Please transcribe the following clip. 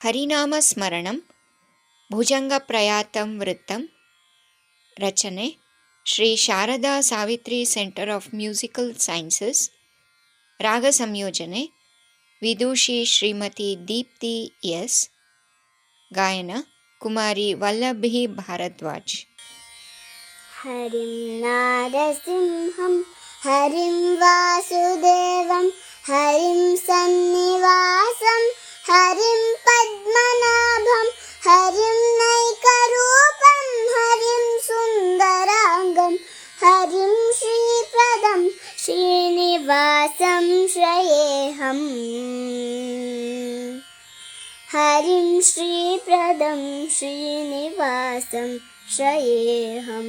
ಹರಿನಾಮಸ್ಮರಣಂ ಭುಜಂಗಪ್ರಯಾತಂ ವೃತ್ತಂ. ರಚನೆ Shri Sharada Savitri centre of musical sciences. ರಾಗ ಸಂಯೋಜನೆ ವಿದೂಷಿ ಶ್ರೀಮತಿ ದೀಪ್ತಿ ಎಸ್. ಗಾಯನ ಕುಮಾರಿ ವಲ್ಲಭಿ ಭಾರದ್ವಾಜ್. ಹರಿಂ ನಾರಸಿಂಹಂ ಹರಿಂ ವಾಸುದೇವಂ ಹರಿಂ ಸನ್ನಿವಾಸಂ ಹರಿಂ ಪದ್ಮನಾಭಂ ಹರಿಂ ನೈಕರೂಪಂ ಹರಿಂ ಸುಂದರಾಂಗಂ ಹರಿಂ ಶ್ರೀಪ್ರದಂ ಶ್ರೀನಿವಾಸಂ ಶ್ರಯೇಹಂ. ಹರಿಂ ಶ್ರೀಪ್ರದಂ ಶ್ರೀನಿವಾಸಂ ಶ್ರಯೇಹಂ.